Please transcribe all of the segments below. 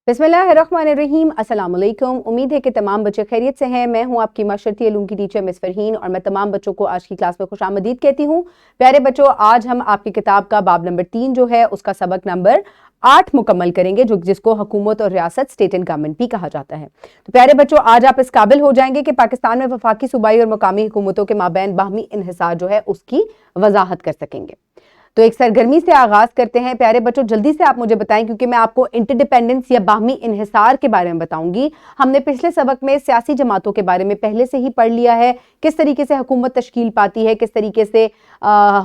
बिस्मिल्लाहिर्रहमानिर्रहीम, अस्सलाम वालेकुम। उम्मीद है कि तमाम बच्चे खैरियत से हैं। मैं हूं आपकी माशरती उलूम की टीचर मिस फरहीन और मैं तमाम बच्चों को आज की क्लास में खुशामदीद कहती हूं। प्यारे बच्चों, आज हम आपकी किताब का बाब नंबर 3 जो है उसका सबक नंबर 8 मुकम्मल करेंगे, जिसको हुकूमत और रियासत, स्टेट एंड गवर्नमेंट भी कहा जाता है। तो प्यारे बच्चों, आज आप इस काबिल हो जाएंगे कि पाकिस्तान में वफाकी, सूबाई और मकामी हुकूमतों के माबैन बाहमी इन्हिसार जो है उसकी वजाहत कर सकेंगे। तो एक सरगर्मी से आगाज करते हैं। प्यारे बच्चों, जल्दी से आप मुझे बताएं, क्योंकि मैं आपको इंटरडिपेंडेंस या बाहमी इन्हिसार के बारे में बताऊंगी। हमने पिछले सबक में सियासी जमातों के बारे में पहले से ही पढ़ लिया है, किस तरीके से हुकूमत तश्कील पाती है, किस तरीके से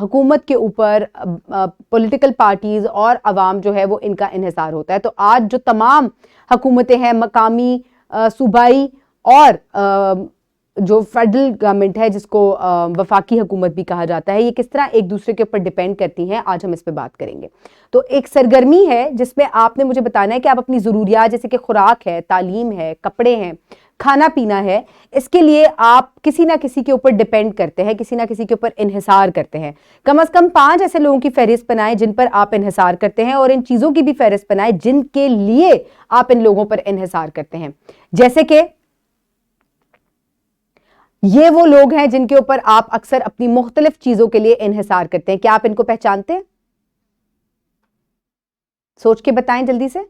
हुकूमत के ऊपर पॉलिटिकल पार्टीज और अवाम जो है वो इनका इन्हिसार होता है। तो आज जो तमाम हुकूमतें हैं, मकामी, सूबाई और जो फेडरल गवर्नमेंट है, जिसको वफाकी हुकूमत भी कहा जाता है, ये किस तरह एक दूसरे के ऊपर डिपेंड करती हैं, आज हम इस पे बात करेंगे। तो एक सरगर्मी है जिसमें आपने मुझे बताना है कि आप अपनी ज़रूरियात, जैसे कि खुराक है, तालीम है, कपड़े हैं, खाना पीना है, इसके लिए आप किसी ना किसी के ऊपर डिपेंड करते हैं, किसी ना किसी के ऊपर इन्हिसार करते हैं। कम से कम 5 ऐसे लोगों की फहरिस्त बनाएं जिन पर आप इन्हिसार करते हैं, और इन चीज़ों की भी फहरिस्त बनाएं जिनके लिए आप इन लोगों पर इन्हिसार करते हैं। जैसे कि ये वो लोग हैं जिनके ऊपर आप अक्सर अपनी मुख्तलिफ चीजों के लिए इन्हिसार करते हैं। क्या आप इनको पहचानते हैं? सोच के बताएं जल्दी से।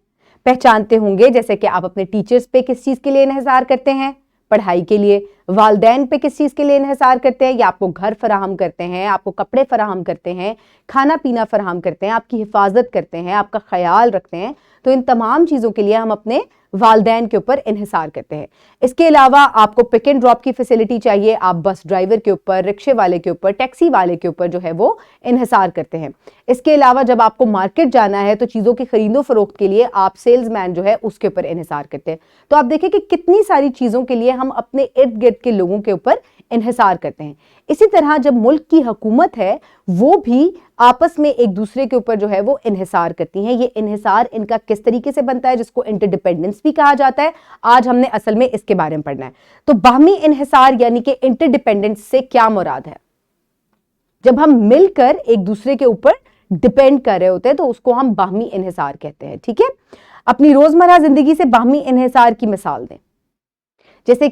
पहचानते होंगे, जैसे कि आप अपने टीचर्स पे किस चीज के लिए इन्हिसार करते हैं, पढ़ाई के लिए। वालदैन पे किस चीज के लिए इन्हिसार करते हैं, या आपको घर फराहम करते हैं, आपको कपड़े फराहम करते हैं, खाना पीना फराहम करते हैं, आपकी हिफाजत करते हैं, आपका ख्याल रखते हैं। तो इन तमाम चीजों के लिए हम अपने वालदैन के ऊपर इन्हिसार करते हैं। इसके अलावा आपको पिक एंड ड्रॉप की फैसिलिटी चाहिए, आप बस ड्राइवर के ऊपर, रिक्शे वाले के ऊपर, टैक्सी वाले के ऊपर जो है वो इन्हिसार करते हैं। इसके अलावा जब आपको मार्केट जाना है तो चीज़ों की खरीदो फरोख्त के लिए आप सेल्समैन जो है उसके ऊपर इन्हिसार करते हैं। तो आप देखें कि कितनी सारी चीज़ों के लिए हम अपने इर्द गिर्द के लोगों के ऊपर इन्हिसार करते हैं। इसी तरह जब मुल्क की हुकूमत है वो भी आपस में एक दूसरे के ऊपर जो है वो इन्हिसार करती हैं। ये इन्हिसार इनका किस तरीके से बनता है, जिसको इंटरडिपेंडेंस भी कहा जाता है, आज हमने असल में इसके बारे में पढ़ना है। तो बाहमी इन्हिसार यानी कि इंटरडिपेंडेंस से क्या मुराद है? जब हम मिलकर एक दूसरे के ऊपर डिपेंड कर रहे होते हैं तो उसको हम बाहमी इन्हिसार कहते हैं। ठीक है, अपनी रोजमर्रा जिंदगी से बाहमी इन्हिसार की मिसाल दें। जैसे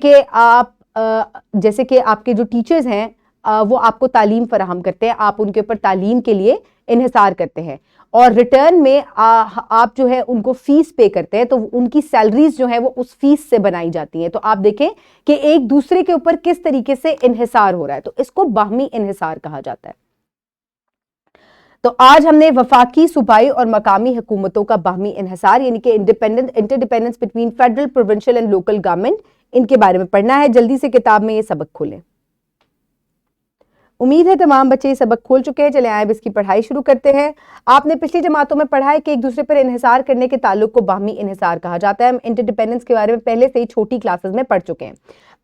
कि आपके जो टीचर्स हैं वो आपको तालीम फराहम करते हैं, आप उनके ऊपर तालीम के लिए इन्हिसार करते हैं, और रिटर्न में आप जो है उनको फीस पे करते हैं, तो उनकी सैलरीज जो है वो उस फीस से बनाई जाती हैं। तो आप देखें कि एक दूसरे के ऊपर किस तरीके से इन्हिसार हो रहा है, तो इसको बाहमी इन्हिसार कहा जाता है। तो आज हमने वफाकी, सूबाई और मकामी हुकूमतों का बाहमी इन्हिसार यानी कि interdependence between federal, provincial and local government, इनके बारे में पढ़ना है। जल्दी से किताब में ये सबक खोलें। उम्मीद है तमाम बच्चे ये सबक खोल चुके हैं। चले आए अब इसकी पढ़ाई शुरू करते हैं। आपने पिछली जमातों में पढ़ा है कि एक दूसरे पर इन्हिसार करने के ताल्लुक को बाहमी इन्हिसार कहा जाता है। हम इंटरडिपेंडेंस के बारे में पहले से ही छोटी क्लासेस में पढ़ चुके हैं।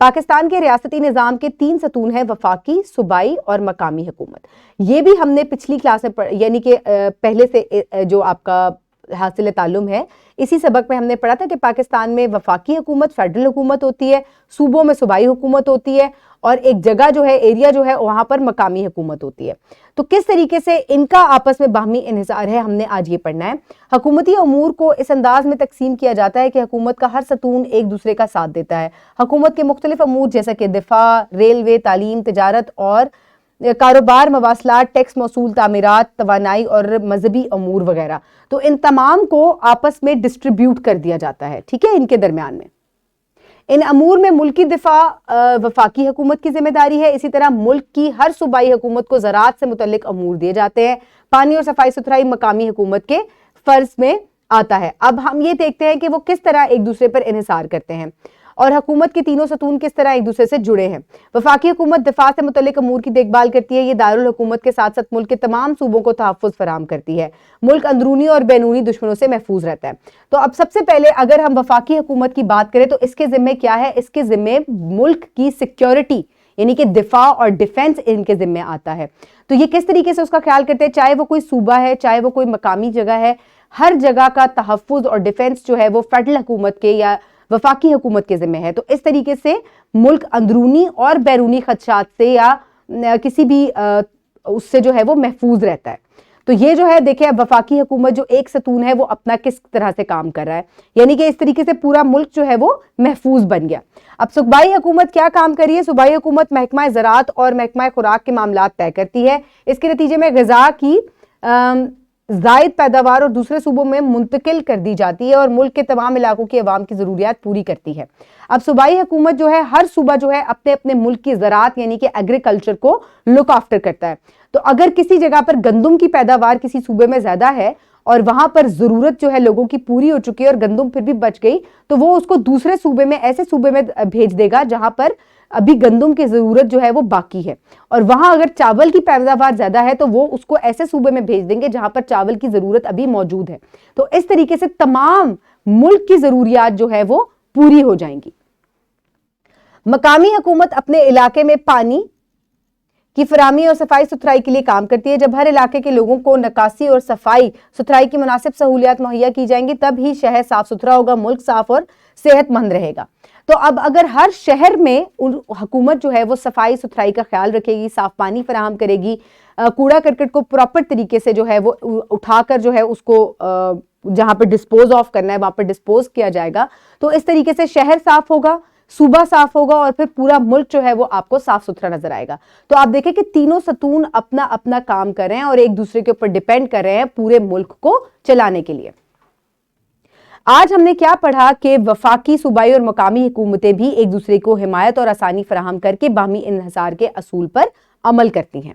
पाकिस्तान के रियासती निज़ाम के 3 सतून हैं, वफाकी, सूबाई और मकामी हुकूमत। ये भी हमने पिछली क्लास में यानी कि पहले से जो आपका हासिल ताल्लुम है, इसी सबक में हमने पढ़ा था कि पाकिस्तान में वफाकी हुकूमत, फेडरल हुकूमत होती है, सूबों में सूबाई हुकूमत होती है, और एक जगह जो है, एरिया जो है, वहां पर मकामी हुकूमत होती है। तो किस तरीके से इनका आपस में बाहमी इन्हिसार है, हमने आज ये पढ़ना है। हुकूमती अमूर को इस अंदाज में तकसीम किया जाता है कि हुकूमत का हर सतून एक दूसरे का साथ देता है। हुकूमत के मुख्तलिफ अमूर जैसा कि दिफा, रेलवे, तालीम, तिजारत और कारोबार, मवासलात, टैक्स मौसूल, तामीरात, तवानाई और मजहबी अमूर वगैरह, तो इन तमाम को आपस में डिस्ट्रीब्यूट कर दिया जाता है। ठीक है, इनके दरमियान में इन अमूर में मुल्की दिफा वफाकी हुकूमत की जिम्मेदारी है। इसी तरह मुल्क की हर सूबाई हुकूमत को ज़राअत से मुतल्लिक अमूर दिए जाते हैं। पानी और सफाई सुथराई मकामी हुकूमत के फर्ज में आता है। अब हम ये देखते हैं कि वो किस तरह एक दूसरे पर इन्हिसार करते हैं और हुकूमत के तीनों सतून किस तरह एक दूसरे से जुड़े हैं। वफाकी हुकूमत दिफा से मुतल्लिक अमूर की देखभाल करती है। ये दारुल हुकूमत के साथ साथ मुल्क के तमाम सूबों को तहफ़्फ़ुज़ फराहम करती है। मुल्क अंदरूनी और बैरूनी दुश्मनों से महफूज रहता है। तो अब सबसे पहले अगर हम वफाकी हुकूमत की बात करें तो इसके ज़िम्मे क्या है? इसके ज़िम्मे मुल्क की सिक्योरिटी यानी कि दिफा और डिफेंस इनके ज़िम्मे आता है। तो ये किस तरीके से उसका ख्याल करते हैं, चाहे वो कोई सूबा है, चाहे वो कोई मकामी जगह है, हर जगह का तहफ़्फ़ुज़ और डिफेंस जो है वो फेडरल हुकूमत के या वफाकी हुकूमत के ज़िम्मे है। तो इस तरीके से मुल्क अंदरूनी और बैरूनी खदशात से या किसी भी उससे जो है वो महफूज रहता है। تو یہ جو ہے دیکھیں اب وفاقی حکومت جو ایک ستون ہے وہ اپنا کس طرح سے کام کر رہا ہے, یعنی کہ اس طریقے سے پورا ملک جو ہے وہ محفوظ بن گیا. اب صوبائی حکومت کیا کام کری ہے؟ صوبائی حکومت محکمہ زراعت اور محکمہ خوراک کے معاملات طے کرتی ہے. اس کے نتیجے میں غذا کی زائد پیداوار اور دوسرے صوبوں میں منتقل کر دی جاتی ہے اور ملک کے تمام علاقوں کی عوام کی ضروریات پوری کرتی ہے. اب صوبائی حکومت جو ہے ہر صوبہ جو ہے اپنے اپنے ملک کی زراعت یعنی کہ ایگریکلچر کو لک آفٹر کرتا ہے. تو اگر کسی جگہ پر گندم کی پیداوار کسی صوبے میں زیادہ ہے اور وہاں پر ضرورت جو ہے لوگوں کی پوری ہو چکی ہے اور گندم پھر بھی بچ گئی, تو وہ اس کو دوسرے صوبے میں, ایسے صوبے میں بھیج دے گا جہاں پر ابھی گندم کی ضرورت جو ہے وہ باقی ہے. اور وہاں اگر چاول کی پیداوار زیادہ ہے تو وہ اس کو ایسے صوبے میں بھیج دیں گے جہاں پر چاول کی ضرورت ابھی موجود ہے. تو اس طریقے سے تمام ملک کی ضروریات جو ہے وہ پوری ہو جائیں گی. مقامی حکومت اپنے علاقے میں پانی کی فراہمی اور صفائی ستھرائی کے لیے کام کرتی ہے. جب ہر علاقے کے لوگوں کو نکاسی اور صفائی ستھرائی کی مناسب سہولیات مہیا کی جائیں گی تب ہی شہر صاف ستھرا ہوگا, ملک صاف اور صحت مند رہے گا. تو اب اگر ہر شہر میں حکومت جو ہے وہ صفائی ستھرائی کا خیال رکھے گی, صاف پانی فراہم کرے گی, کوڑا کرکٹ کو پراپر طریقے سے جو ہے وہ اٹھا کر جو ہے اس کو جہاں پہ ڈسپوز آف کرنا ہے وہاں پہ ڈسپوز کیا جائے گا, تو اس طریقے سے شہر صاف ہوگا, صوبہ صاف ہوگا اور پھر پورا ملک جو ہے وہ آپ کو صاف ستھرا نظر آئے گا. تو آپ دیکھیں کہ تینوں ستون اپنا اپنا کام کر رہے ہیں اور ایک دوسرے کے اوپر ڈیپینڈ کر رہے ہیں پورے ملک کو چلانے کے لیے. آج ہم نے کیا پڑھا کہ وفاقی, صوبائی اور مقامی حکومتیں بھی ایک دوسرے کو حمایت اور آسانی فراہم کر کے باہمی انحصار کے اصول پر عمل کرتی ہیں.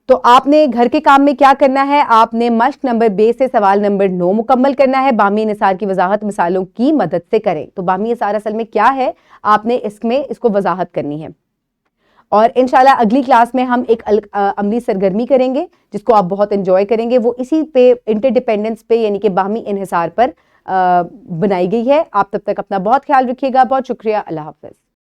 تو آپ نے گھر کے کام میں کیا کرنا ہے؟ آپ نے مشق نمبر 2 سے سوال نمبر 9 مکمل کرنا ہے. باہمی انحصار کی وضاحت مثالوں کی مدد سے کریں. تو باہمی انحصار اصل میں کیا ہے آپ نے اس کو وضاحت کرنی ہے. اور انشاءاللہ اگلی کلاس میں ہم ایک عملی سرگرمی کریں گے جس کو آپ بہت انجوائے کریں گے. وہ اسی پہ انٹر ڈیپینڈنس پہ یعنی کہ باہمی انحصار پر بنائی گئی ہے. آپ تب تک اپنا بہت خیال رکھیے گا. بہت شکریہ. اللہ حافظ.